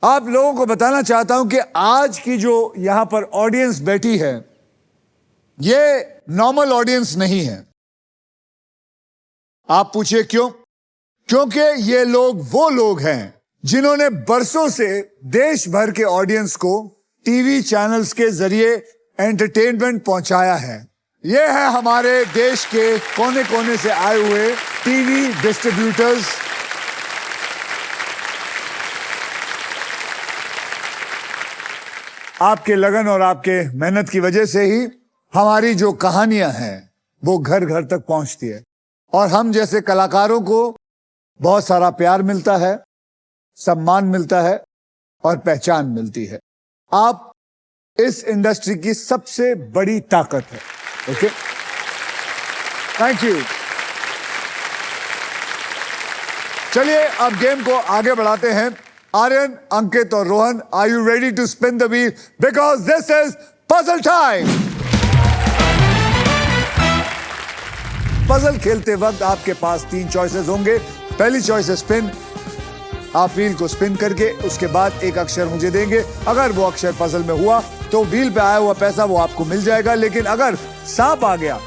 आप लोगों को बताना चाहता हूं कि आज की जो यहां पर ऑडियंस बैठी है, ये नॉर्मल ऑडियंस नहीं है। आप पूछिए क्यों? क्योंकि ये लोग वो लोग हैं जिन्होंने बरसों से देश भर के ऑडियंस को टीवी चैनल्स के जरिए एंटरटेनमेंट पहुंचाया है। ये है हमारे देश के कोने कोने से आए हुए टीवी डिस्ट्रीब्यूटर्स। आपके लगन और आपके मेहनत की वजह से ही हमारी जो कहानियां हैं वो घर घर तक पहुंचती है और हम जैसे कलाकारों को बहुत सारा प्यार मिलता है, सम्मान मिलता है और पहचान मिलती है। आप इस इंडस्ट्री की सबसे बड़ी ताकत है। Okay, thank you. चलिए अब गेम को आगे बढ़ाते हैं। आर्यन, अंकित और Rohan, are you ready to spin the wheel? Because this is puzzle time. Puzzle खेलते वक्त आपके पास 3 चॉइसेस होंगे। पहली चॉइस है स्पिन। आप व्हील को स्पिन करके उसके बाद एक अक्षर मुझे देंगे। अगर वो अक्षर पजल में हुआ तो व्हील पे आया हुआ पैसा वो आपको मिल जाएगा, लेकिन अगर सांप आ गया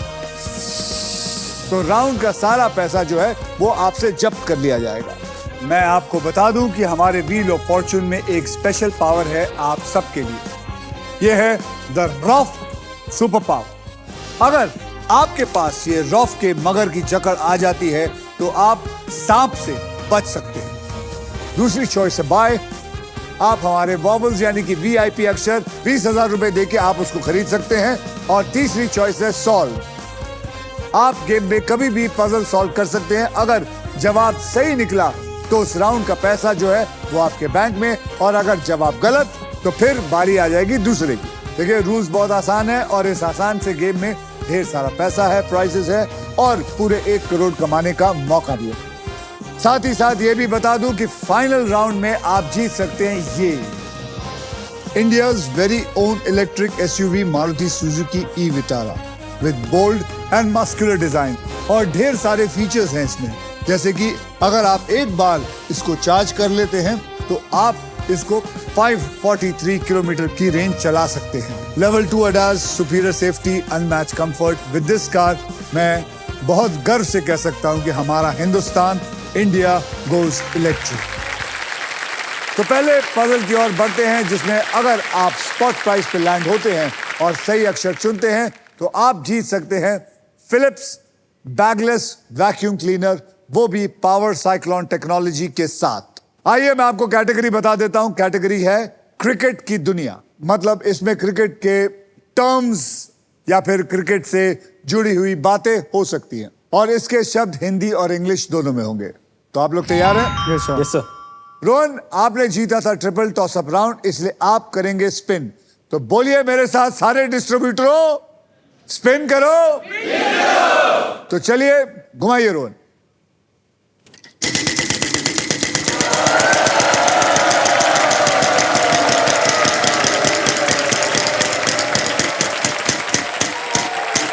तो राउंड का सारा पैसा जो है वो आपसे जब्त कर लिया जाएगा। मैं आपको बता दूं कि हमारे व्हील ऑफ फॉर्चून में एक स्पेशल पावर है आप सबके लिए। यह है द रॉफ सुपर पावर। अगर आपके पास ये रॉफ के मगर की जकड़ आ जाती है तो आप सांप से बच सकते हैं। दूसरी चॉइस है बाय। आप हमारे वॉबल्स यानी कि वीआईपी अक्षर 20,000 रुपए देके आप उसको खरीद सकते हैं। और तीसरी चॉइस है सॉल्व। आप गेम में कभी भी पजल सॉल्व कर सकते हैं। अगर जवाब सही निकला तो उस राउंड का पैसा जो है वो आपके बैंक में, और अगर जवाब गलत तो फिर बारी आ जाएगी दूसरे की। देखिए रूल्स बहुत आसान है और इस आसान से गेम में ढेर सारा पैसा है, प्राइजेस है और पूरे 1 करोड़ कमाने का मौका भी है। साथ ही साथ ये भी बता दूं कि फाइनल राउंड में आप जीत सकते हैं ये India's very own electric SUV Maruti Suzuki e Vitara with bold and muscular design. और ढेर सारे फीचर्स हैं इसमें, जैसे कि अगर आप एक बार इसको चार्ज कर लेते हैं तो आप इसको 543 किलोमीटर की रेंज चला सकते हैं। Level 2 ADAS, superior safety, unmatch comfort. With this car मैं बहुत गर्व से कह सकता हूं कि हमारा हिंदुस्तान, इंडिया गोज इलेक्ट्रिक। तो पहले पजल की ओर बढ़ते हैं, जिसमें अगर आप स्पॉट प्राइस पे लैंड होते हैं और सही अक्षर चुनते हैं तो आप जीत सकते हैं फिलिप्स बैगलेस वैक्यूम क्लीनर, वो भी पावर साइक्लोन टेक्नोलॉजी के साथ। आइए मैं आपको कैटेगरी बता देता हूं। कैटेगरी है क्रिकेट की दुनिया, मतलब इसमें क्रिकेट के टर्म्स या फिर क्रिकेट से जुड़ी हुई बातें हो सकती हैं और इसके शब्द हिंदी और इंग्लिश दोनों में होंगे। तो आप लोग तैयार हैं? Yes sir. Yes sir. Rohan, आपने जीता था ट्रिपल टॉस अप राउंड, इसलिए आप करेंगे स्पिन। तो बोलिए मेरे साथ सारे डिस्ट्रीब्यूटरों, स्पिन करो। तो चलिए घुमाइए रोहन।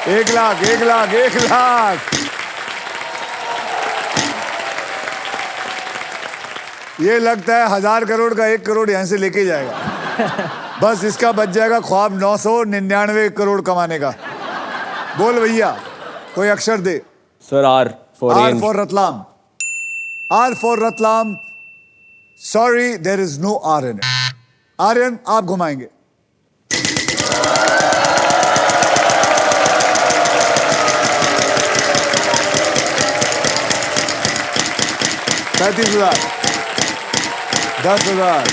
एक लाख, 1 लाख, 1 लाख। ये लगता है 1000 करोड़ का 1 करोड़ यहां से लेके जाएगा। बस इसका बच जाएगा ख्वाब 999 करोड़ कमाने का। बोल भैया, कोई अक्षर दे। Sir R for Ratlam. R for Ratlam. Sorry, there is no R in it. Aryan, आप घुमाएंगे। $35,000, 10,000,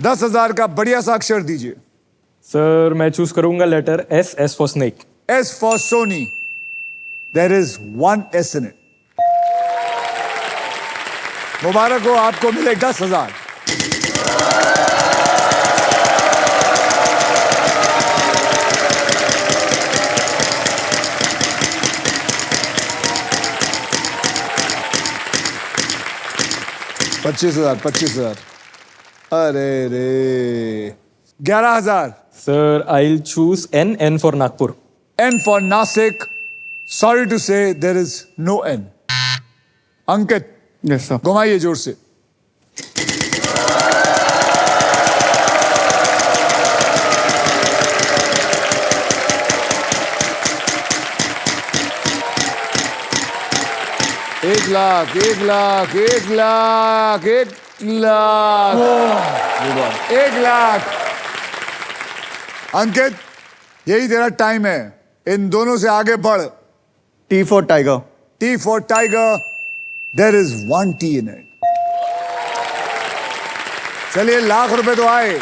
10,000 का बढ़िया सा अक्षर दीजिए। सर मैं चूज करूंगा letter S. S for snake. S for Sony. There is 1 S in it. मुबारक हो, आपको मिले 10,000। $25,000। अरे रे, 11,000। Sir I choose N. N for Nagpur. N for Nasik. Sorry to say there is no N. Ankit, yes sir. घुमाइए जोर से। एक लाख, 1,00,000 अंकित, यही तेरा टाइम है, इन दोनों से आगे बढ़। T for tiger. T for tiger, there is 1 T in it. चलिए, ₹1,00,000 तो आए।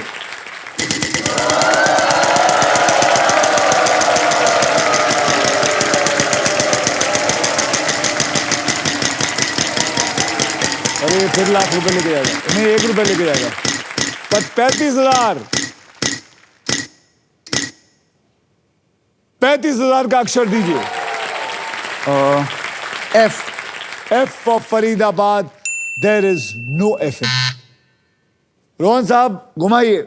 अरे फिर ₹1,00,000 लेके जाएगा, नहीं ₹1 लेके जाएगा। पर 35,000, 35,000 का अक्षर दीजिए। F. F for Faridabad, there is no F in it. Rohan साहब घुमाइए।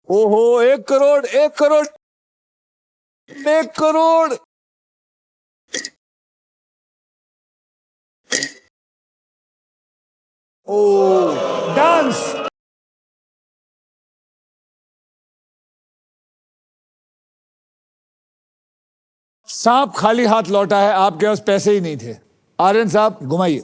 ओहो, 1 करोड़, 1 करोड़, 1 करोड़। ओ, डांस। सांप खाली हाथ लौटा है, आपके पास पैसे ही नहीं थे। आर्यन साहब घुमाइए।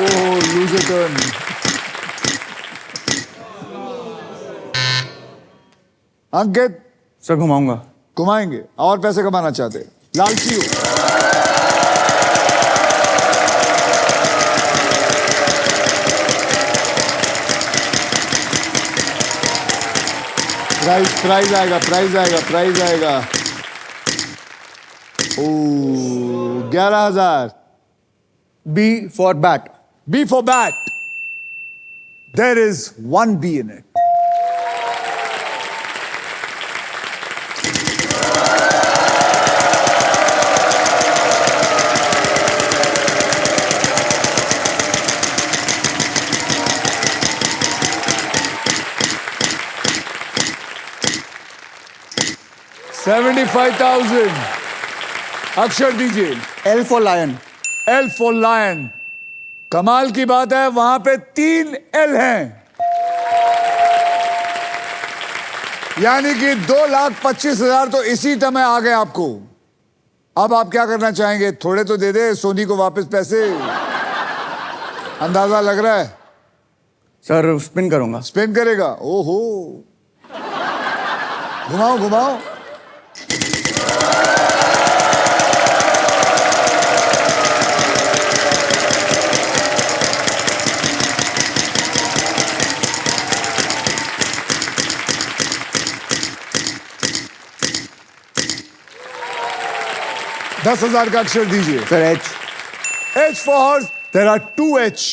ओह, लूजर टर्न। अंकित सर घुमाऊंगा। घुमाएंगे और पैसे कमाना चाहते हैं, लालची हो। प्राइज आएगा, प्राइज आएगा, प्राइज आएगा। ओ, 11,000। B for bat. B for bat. There is 1 B in it. $75,000। अक्षर दीजिए। L for lion. L for lion। कमाल की बात है, वहां पे 3 L हैं, यानी कि 2,25,000 तो इसी समय आ गए आपको। अब आप क्या करना चाहेंगे? थोड़े तो दे दे सोनी को वापस पैसे, अंदाजा लग रहा है। सर स्पिन करूंगा। स्पिन करेगा? ओहो, घुमाओ घुमाओ। $10,000 का अक्षर दीजिए। Sir H. H for horse, there are 2 H.